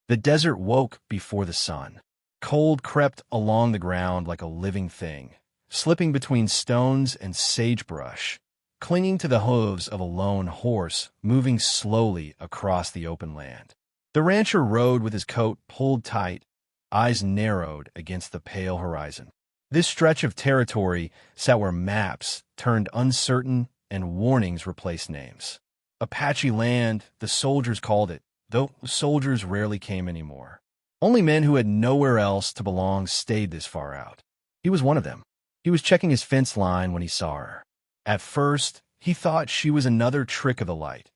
The desert woke before the sun. Cold crept along the ground like a living thing, slipping between stones and sagebrush, clinging to the hooves of a lone horse moving slowly across the open land. The rancher rode with his coat pulled tight, eyes narrowed against the pale horizon. This stretch of territory sat where maps turned uncertain and warnings replaced names. Apache land, the soldiers called it, though soldiers rarely came anymore. Only men who had nowhere else to belong stayed this far out. He was one of them. He was checking his fence line when he saw her. At first, he thought she was another trick of the light,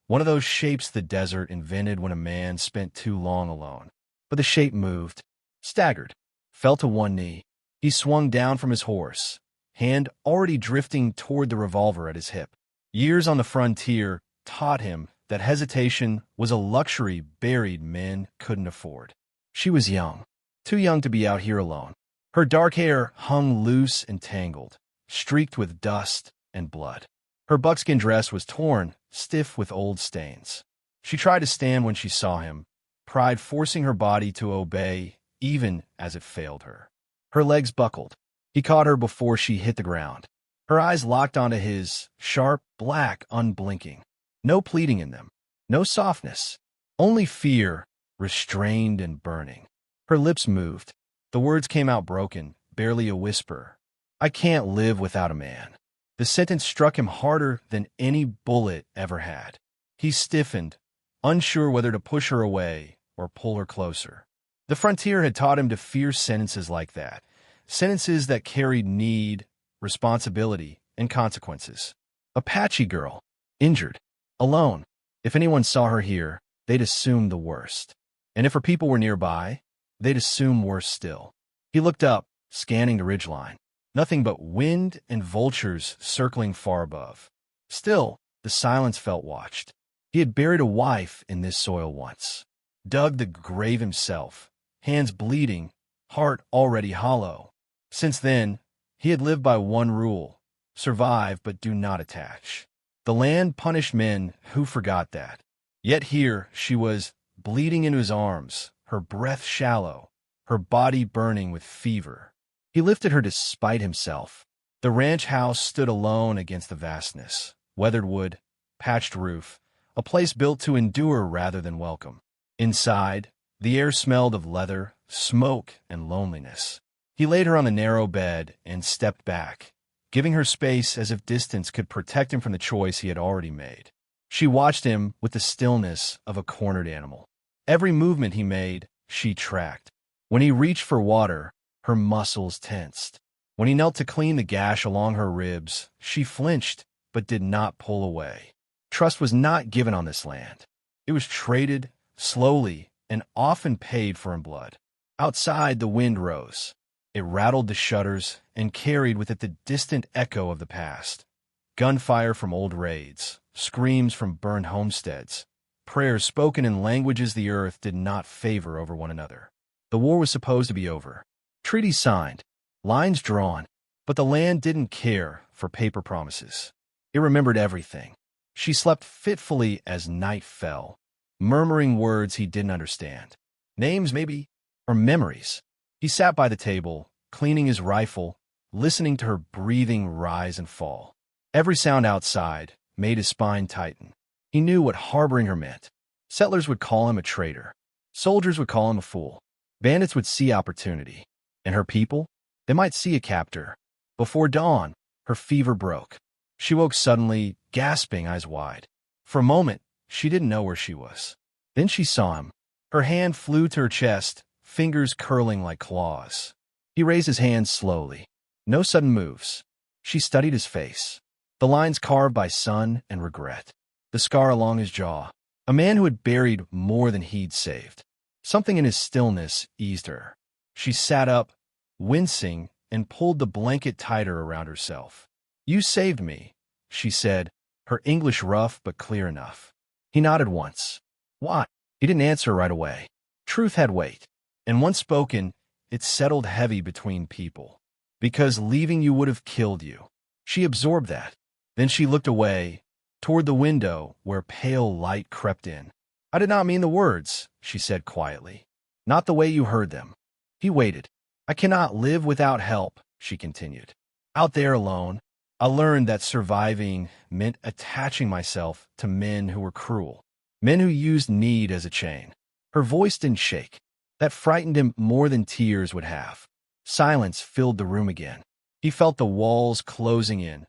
one of those shapes the desert invented when a man spent too long alone. But the shape moved, staggered, fell to one knee. He swung down from his horse, hand already drifting toward the revolver at his hip. Years on the frontier taught him that hesitation was a luxury buried men couldn't afford. She was young, too young to be out here alone. Her dark hair hung loose and tangled, streaked with dust and blood. Her buckskin dress was torn, stiff with old stains. She tried to stand when she saw him, pride forcing her body to obey even as it failed her. Her legs buckled. He caught her before she hit the ground. Her eyes locked onto his, sharp, black, unblinking. No pleading in them, no softness, only fear, restrained and burning. Her lips moved. The words came out broken, barely a whisper. I can't live without a man. The sentence struck him harder than any bullet ever had. He stiffened, unsure whether to push her away or pull her closer. The frontier had taught him to fear sentences like that, sentences that carried need, responsibility, and consequences. Apache girl, injured, alone. If anyone saw her here, they'd assume the worst. And if her people were nearby, they'd assume worse still. He looked up, scanning the ridgeline. Nothing but wind and vultures circling far above. Still, the silence felt watched. He had buried a wife in this soil once, dug the grave himself, hands bleeding, heart already hollow. Since then, he had lived by one rule: survive but do not attach. The land punished men who forgot that. Yet here she was, bleeding into his arms, her breath shallow, her body burning with fever. He lifted her despite himself. The ranch house stood alone against the vastness. Weathered wood, patched roof, a place built to endure rather than welcome. Inside, the air smelled of leather, smoke, and loneliness. He laid her on the narrow bed and stepped back, giving her space as if distance could protect him from the choice he had already made. She watched him with the stillness of a cornered animal. Every movement he made, she tracked. When he reached for water, her muscles tensed. When he knelt to clean the gash along her ribs, she flinched but did not pull away. Trust was not given on this land. It was traded, slowly, and often paid for in blood. Outside, the wind rose. It rattled the shutters and carried with it the distant echo of the past. Gunfire from old raids, screams from burned homesteads, prayers spoken in languages the earth did not favor over one another. The war was supposed to be over. Treaties signed, lines drawn, but the land didn't care for paper promises. It remembered everything. She slept fitfully as night fell, murmuring words he didn't understand. Names, maybe, or memories. He sat by the table, cleaning his rifle, listening to her breathing rise and fall. Every sound outside made his spine tighten. He knew what harboring her meant. Settlers would call him a traitor. Soldiers would call him a fool. Bandits would see opportunity. And her people? They might see a captor. Before dawn, her fever broke. She woke suddenly, gasping, eyes wide. For a moment, she didn't know where she was. Then she saw him. Her hand flew to her chest, fingers curling like claws. He raised his hand slowly. No sudden moves. She studied his face. The lines carved by sun and regret. The scar along his jaw. A man who had buried more than he'd saved. Something in his stillness eased her. She sat up, wincing, and pulled the blanket tighter around herself. You saved me, she said, her English rough but clear enough. He nodded once. Why? He didn't answer right away. Truth had weight, and once spoken, it settled heavy between people. Because leaving you would have killed you. She absorbed that. Then she looked away, toward the window where pale light crept in. I did not mean the words, she said quietly. Not the way you heard them. He waited. I cannot live without help, she continued. Out there alone, I learned that surviving meant attaching myself to men who were cruel, men who used need as a chain. Her voice didn't shake. That frightened him more than tears would have. Silence filled the room again. He felt the walls closing in,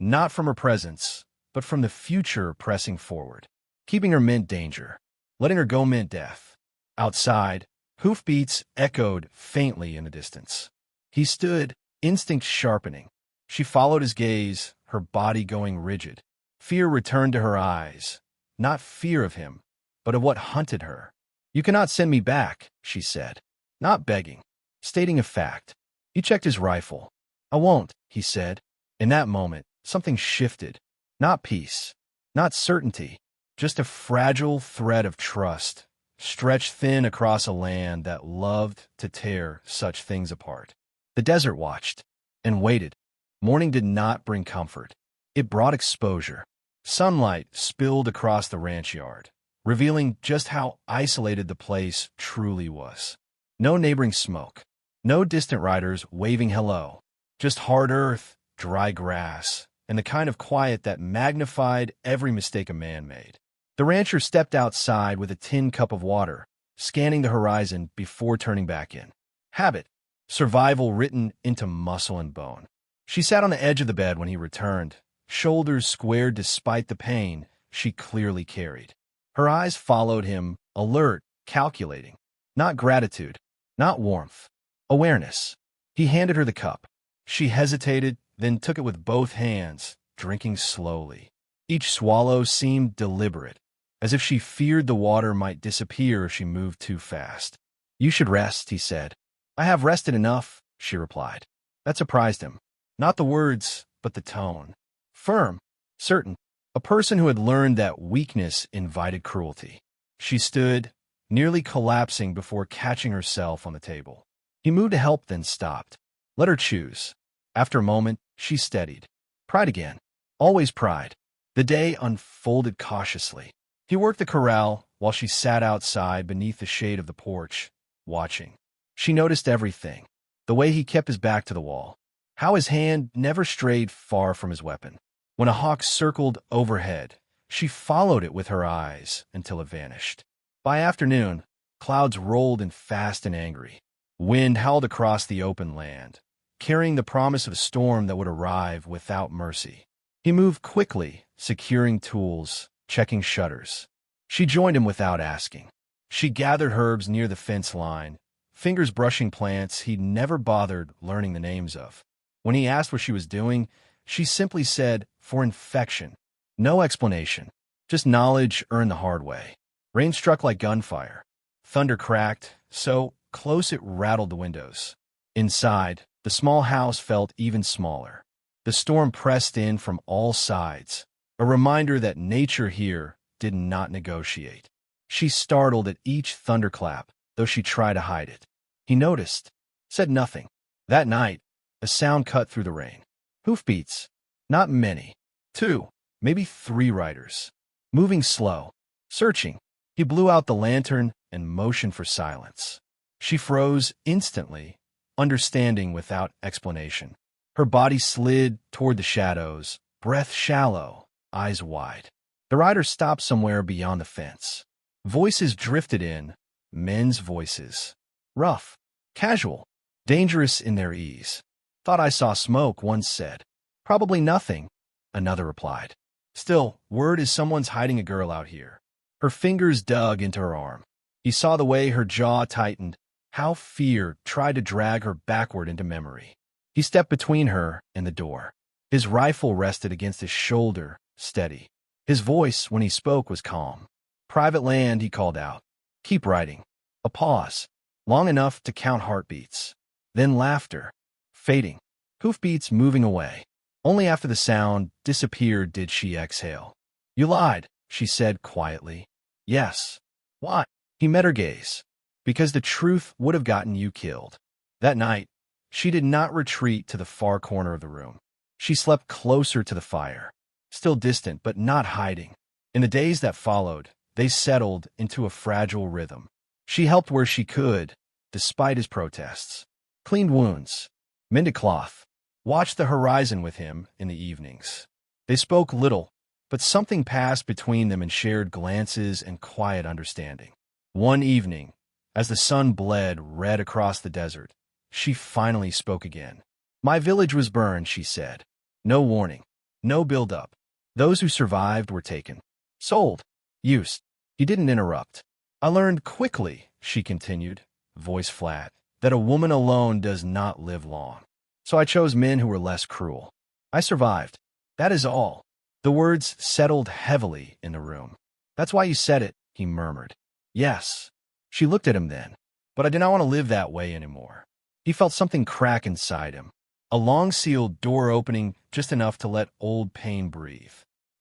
not from her presence, but from the future pressing forward. Keeping her meant danger. Letting her go meant death. Outside, hoofbeats echoed faintly in the distance. He stood, instinct sharpening. She followed his gaze, her body going rigid. Fear returned to her eyes, not fear of him, but of what hunted her. You cannot send me back, she said, not begging, stating a fact. He checked his rifle. I won't, he said. In that moment, something shifted. Not peace, not certainty, just a fragile thread of trust, stretched thin across a land that loved to tear such things apart. The desert watched and waited. Morning did not bring comfort. It brought exposure. Sunlight spilled across the ranch yard, revealing just how isolated the place truly was. No neighboring smoke, no distant riders waving hello, just hard earth, dry grass, and the kind of quiet that magnified every mistake a man made. The rancher stepped outside with a tin cup of water, scanning the horizon before turning back in. Habit, survival written into muscle and bone. She sat on the edge of the bed when he returned, shoulders squared despite the pain she clearly carried. Her eyes followed him, alert, calculating. Not gratitude, not warmth, awareness. He handed her the cup. She hesitated, then took it with both hands, drinking slowly. Each swallow seemed deliberate, as if she feared the water might disappear if she moved too fast. You should rest, he said. I have rested enough, she replied. That surprised him. Not the words, but the tone. Firm, certain, a person who had learned that weakness invited cruelty. She stood, nearly collapsing before catching herself on the table. He moved to help, then stopped. Let her choose. After a moment, she steadied. Pride again. Always pride. The day unfolded cautiously. He worked the corral while she sat outside beneath the shade of the porch, watching. She noticed everything. The way he kept his back to the wall. How his hand never strayed far from his weapon. When a hawk circled overhead, she followed it with her eyes until it vanished. By afternoon, clouds rolled in fast and angry. Wind howled across the open land, carrying the promise of a storm that would arrive without mercy. He moved quickly, securing tools, checking shutters. She joined him without asking. She gathered herbs near the fence line, fingers brushing plants he'd never bothered learning the names of. When he asked what she was doing, she simply said, for infection. No explanation, just knowledge earned the hard way. Rain struck like gunfire. Thunder cracked, so close it rattled the windows. Inside, the small house felt even smaller. The storm pressed in from all sides, a reminder that nature here did not negotiate. She startled at each thunderclap, though she tried to hide it. He noticed, said nothing. That night, a sound cut through the rain. Hoofbeats. Not many. 2, maybe 3 riders. Moving slow. Searching. He blew out the lantern and motioned for silence. She froze instantly, understanding without explanation. Her body slid toward the shadows, breath shallow, eyes wide. The rider stopped somewhere beyond the fence. Voices drifted in, men's voices. Rough, casual, dangerous in their ease. Thought I saw smoke, one said. Probably nothing, another replied. Still, word is someone's hiding a girl out here. Her fingers dug into her arm. He saw the way her jaw tightened, how fear tried to drag her backward into memory. He stepped between her and the door. His rifle rested against his shoulder, steady. His voice, when he spoke, was calm. Private land, he called out. Keep riding. A pause, long enough to count heartbeats. Then laughter, fading. Hoofbeats moving away. Only after the sound disappeared did she exhale. You lied, she said quietly. Yes. Why? He met her gaze. Because the truth would have gotten you killed. That night, she did not retreat to the far corner of the room. She slept closer to the fire, still distant but not hiding. In the days that followed, they settled into a fragile rhythm. She helped where she could, despite his protests. Cleaned wounds, mended cloth, watched the horizon with him in the evenings. They spoke little, but something passed between them in shared glances and quiet understanding. One evening, as the sun bled red across the desert, she finally spoke again. "My village was burned," she said. "No warning, no build-up. Those who survived were taken, sold, used." He didn't interrupt. "I learned quickly," she continued, voice flat, "that a woman alone does not live long. So I chose men who were less cruel. I survived. That is all." The words settled heavily in the room. "That's why you said it," he murmured. "Yes." She looked at him then. "But I do not want to live that way anymore." He felt something crack inside him. A long-sealed door opening just enough to let old pain breathe.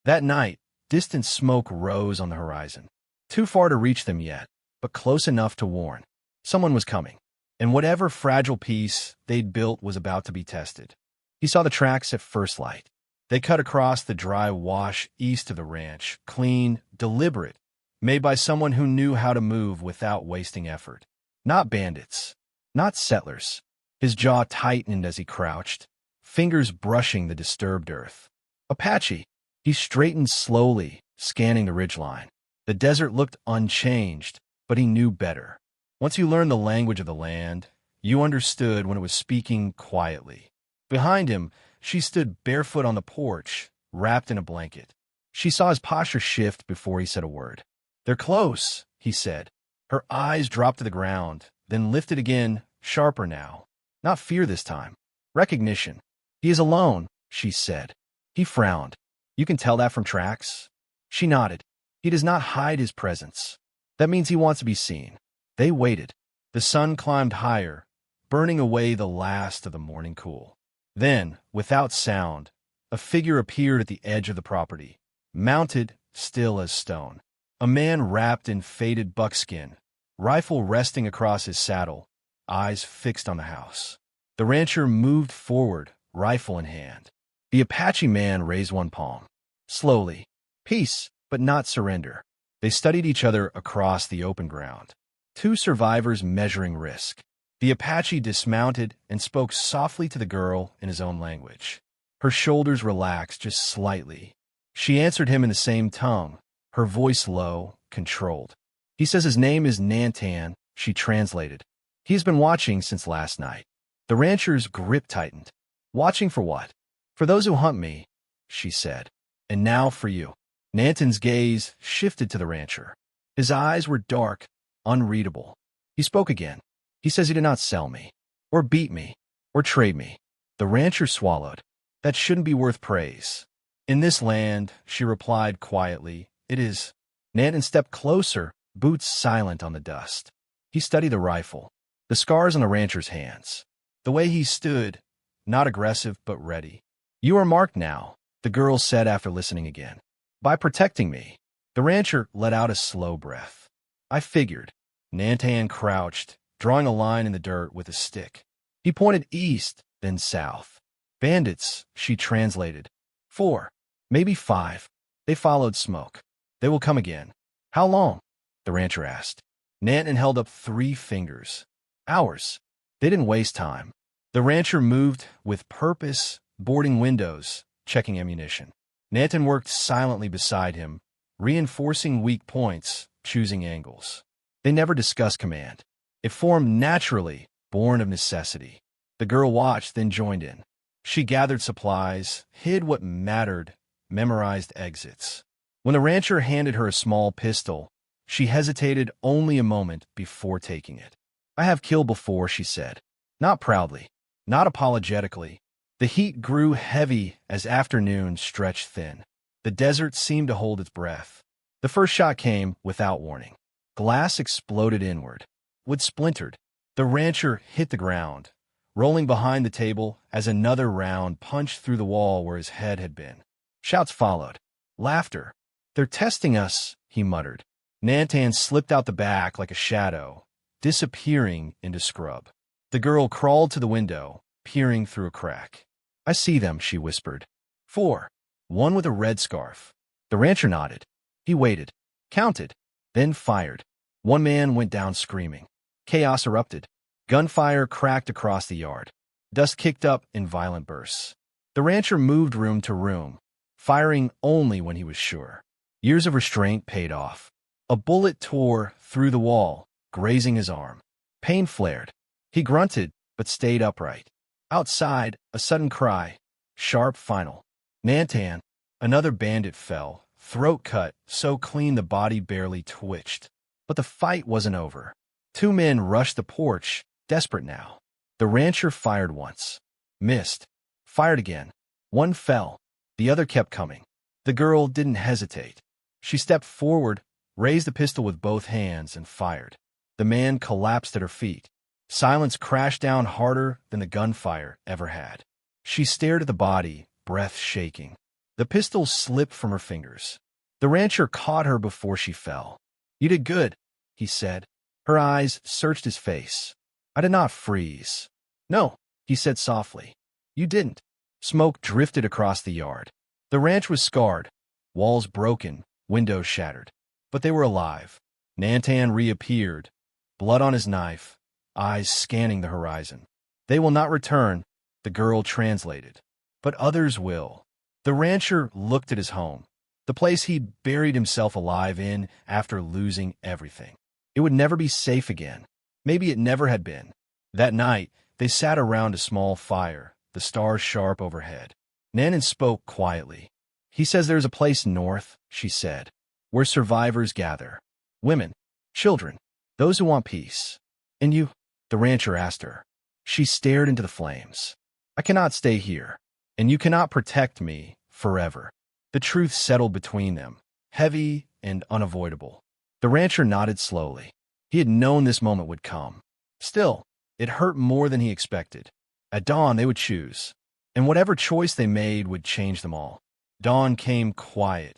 That night, distant smoke rose on the horizon. Too far to reach them yet, but close enough to warn. Someone was coming, and whatever fragile peace they'd built was about to be tested. He saw the tracks at first light. They cut across the dry wash east of the ranch, clean, deliberate, made by someone who knew how to move without wasting effort. Not bandits, not settlers. His jaw tightened as he crouched, fingers brushing the disturbed earth. Apache. He straightened slowly, scanning the ridgeline. The desert looked unchanged, but he knew better. Once you learned the language of the land, you understood when it was speaking quietly. Behind him, she stood barefoot on the porch, wrapped in a blanket. She saw his posture shift before he said a word. "They're close," he said. Her eyes dropped to the ground, then lifted again, sharper now. Not fear this time. Recognition. "He is alone," she said. He frowned. "You can tell that from tracks?" She nodded. "He does not hide his presence. That means he wants to be seen." They waited. The sun climbed higher, burning away the last of the morning cool. Then, without sound, a figure appeared at the edge of the property, mounted, still as stone. A man wrapped in faded buckskin, rifle resting across his saddle, eyes fixed on the house. The rancher moved forward, rifle in hand. The Apache man raised one palm. Slowly. Peace, but not surrender. They studied each other across the open ground. Two survivors measuring risk. The Apache dismounted and spoke softly to the girl in his own language. Her shoulders relaxed just slightly. She answered him in the same tongue, her voice low, controlled. "He says his name is Nantan," she translated. "He has been watching since last night." The rancher's grip tightened. "Watching for what?" "For those who hunt me," she said. "And now for you." Nantan's gaze shifted to the rancher. His eyes were dark, unreadable. He spoke again. "He says he did not sell me, or beat me, or trade me." The rancher swallowed. "That shouldn't be worth praise." "In this land," she replied quietly, "it is." Nantan stepped closer, boots silent on the dust. He studied the rifle, the scars on the rancher's hands. The way he stood, not aggressive but ready. "You are marked now," the girl said after listening again. "By protecting me." The rancher let out a slow breath. "I figured." Nantan crouched, drawing a line in the dirt with a stick. He pointed east, then south. "Bandits," she translated. "4, maybe 5. They followed smoke. They will come again." "How long?" the rancher asked. Nantan held up 3 fingers. "Hours." They didn't waste time. The rancher moved with purpose, boarding windows, checking ammunition. Nantan worked silently beside him, reinforcing weak points, choosing angles. They never discussed command. It formed naturally, born of necessity. The girl watched, then joined in. She gathered supplies, hid what mattered, memorized exits. When the rancher handed her a small pistol, she hesitated only a moment before taking it. "I have killed before," she said. Not proudly, not apologetically. The heat grew heavy as afternoon stretched thin. The desert seemed to hold its breath. The first shot came without warning. Glass exploded inward. Wood splintered. The rancher hit the ground, rolling behind the table as another round punched through the wall where his head had been. Shouts followed. Laughter. "They're testing us," he muttered. Nantan slipped out the back like a shadow, disappearing into scrub. The girl crawled to the window, peering through a crack. "I see them," she whispered. 4. One with a red scarf. The rancher nodded. He waited, counted, then fired. One man went down screaming. Chaos erupted. Gunfire cracked across the yard. Dust kicked up in violent bursts. The rancher moved room to room, firing only when he was sure. Years of restraint paid off. A bullet tore through the wall, grazing his arm. Pain flared. He grunted, but stayed upright. Outside, a sudden cry. Sharp, final. Nantan, another bandit fell, throat cut so clean the body barely twitched. But the fight wasn't over. Two men rushed the porch, desperate now. The rancher fired once. Missed. Fired again. One fell. The other kept coming. The girl didn't hesitate. She stepped forward, raised the pistol with both hands, and fired. The man collapsed at her feet. Silence crashed down harder than the gunfire ever had. She stared at the body, breath shaking. The pistol slipped from her fingers. The rancher caught her before she fell. "You did good," he said. Her eyes searched his face. "I did not freeze." "No," he said softly. "You didn't." Smoke drifted across the yard. The ranch was scarred, walls broken, windows shattered. But they were alive. Nantan reappeared, blood on his knife, eyes scanning the horizon. "They will not return," the girl translated. "But others will." The rancher looked at his home, the place he'd buried himself alive in after losing everything. It would never be safe again. Maybe it never had been. That night, they sat around a small fire, the stars sharp overhead. Nanan spoke quietly. "He says there's a place north," she said, "where survivors gather. Women, children, those who want peace." "And you?" the rancher asked her. She stared into the flames. "I cannot stay here, and you cannot protect me forever." The truth settled between them, heavy and unavoidable. The rancher nodded slowly. He had known this moment would come. Still, it hurt more than he expected. At dawn, they would choose, and whatever choice they made would change them all. Dawn came quiet,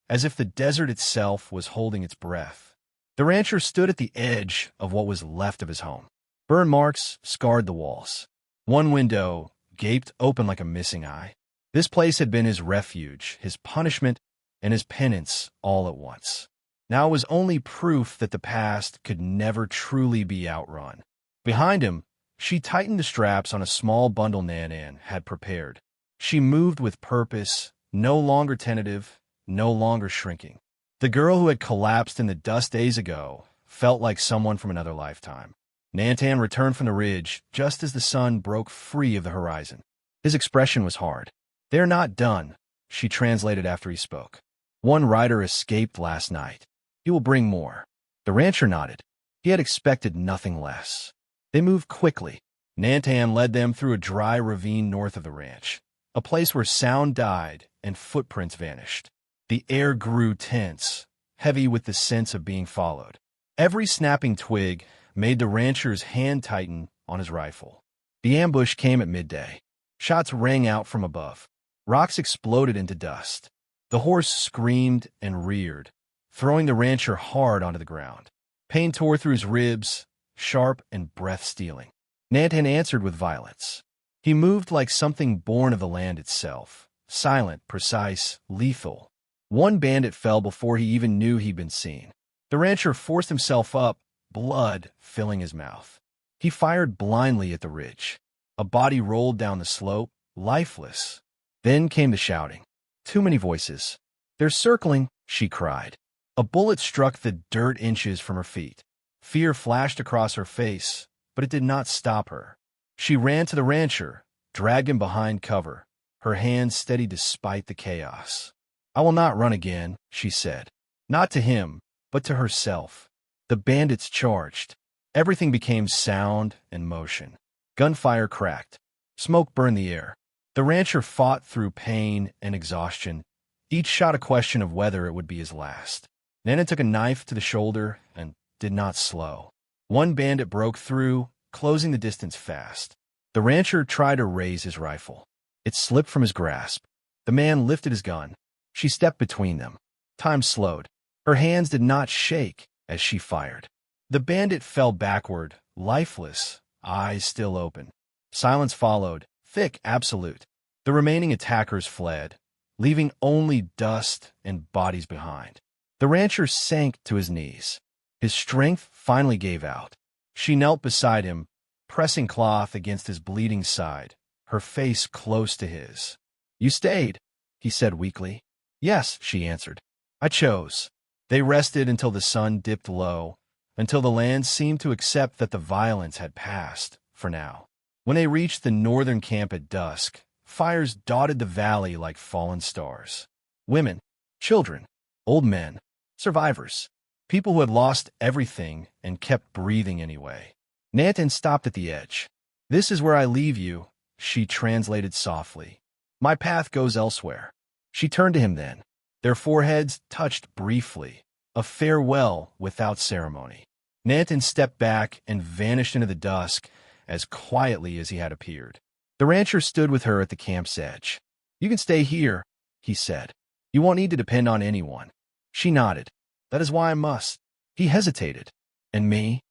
as if the desert itself was holding its breath. The rancher stood at the edge of what was left of his home. Burn marks scarred the walls. One window gaped open like a missing eye. This place had been his refuge, his punishment, and his penance all at once. Now it was only proof that the past could never truly be outrun. Behind him, she tightened the straps on a small bundle Nanan had prepared. She moved with purpose, no longer tentative, no longer shrinking. The girl who had collapsed in the dust days ago felt like someone from another lifetime. Nantan returned from the ridge just as the sun broke free of the horizon. His expression was hard. "They're not done," she translated after he spoke. "One rider escaped last night. He will bring more." The rancher nodded. He had expected nothing less. They moved quickly. Nantan led them through a dry ravine north of the ranch, a place where sound died and footprints vanished. The air grew tense, heavy with the sense of being followed. Every snapping twig made the rancher's hand tighten on his rifle. The ambush came at midday. Shots rang out from above. Rocks exploded into dust. The horse screamed and reared, throwing the rancher hard onto the ground. Pain tore through his ribs, sharp and breath-stealing. Nantan answered with violence. He moved like something born of the land itself, silent, precise, lethal. One bandit fell before he even knew he'd been seen. The rancher forced himself up, blood filling his mouth. He fired blindly at the ridge. A body rolled down the slope, lifeless. Then came the shouting. Too many voices. "They're circling," she cried. A bullet struck the dirt inches from her feet. Fear flashed across her face, but it did not stop her. She ran to the rancher, dragged him behind cover, her hands steady despite the chaos. "I will not run again," she said. Not to him, but to herself. The bandits charged. Everything became sound and motion. Gunfire cracked. Smoke burned the air. The rancher fought through pain and exhaustion, each shot a question of whether it would be his last. Nana took a knife to the shoulder and did not slow. One bandit broke through, closing the distance fast. The rancher tried to raise his rifle. It slipped from his grasp. The man lifted his gun. She stepped between them. Time slowed. Her hands did not shake as she fired. The bandit fell backward, lifeless, eyes still open. Silence followed, thick, absolute. The remaining attackers fled, leaving only dust and bodies behind. The rancher sank to his knees. His strength finally gave out. She knelt beside him, pressing cloth against his bleeding side, her face close to his. "You stayed," he said weakly. "Yes," she answered. "I chose." They rested until the sun dipped low, until the land seemed to accept that the violence had passed, for now. When they reached the northern camp at dusk, fires dotted the valley like fallen stars. Women, children, old men, survivors, people who had lost everything and kept breathing anyway. Nanton stopped at the edge. "This is where I leave you," she translated softly. "My path goes elsewhere." She turned to him then. Their foreheads touched briefly, a farewell without ceremony. Nanton stepped back and vanished into the dusk as quietly as he had appeared. The rancher stood with her at the camp's edge. "You can stay here," he said. "You won't need to depend on anyone." She nodded. "That is why I must." He hesitated. "And me?"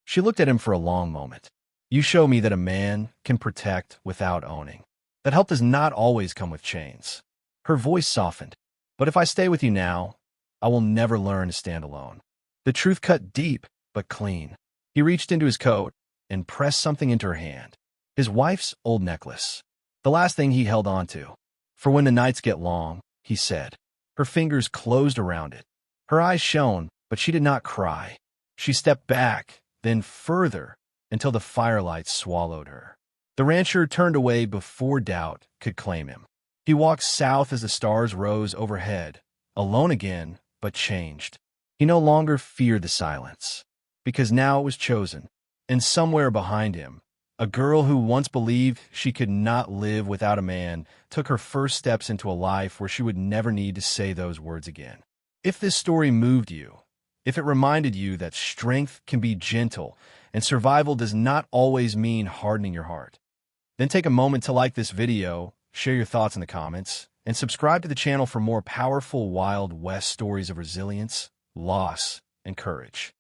She looked at him for a long moment. "You show me that a man can protect without owning. That help does not always come with chains." Her voice softened. "But if I stay with you now, I will never learn to stand alone." The truth cut deep, but clean. He reached into his coat and pressed something into her hand. His wife's old necklace. The last thing he held on to. "For when the nights get long," he said. Her fingers closed around it. Her eyes shone, but she did not cry. She stepped back, then further, until the firelight swallowed her. The rancher turned away before doubt could claim him. He walked south as the stars rose overhead, alone again, but changed. He no longer feared the silence, because now it was chosen, and somewhere behind him, a girl who once believed she could not live without a man took her first steps into a life where she would never need to say those words again. If this story moved you, if it reminded you that strength can be gentle and survival does not always mean hardening your heart, then take a moment to like this video, share your thoughts in the comments, and subscribe to the channel for more powerful Wild West stories of resilience, loss, and courage.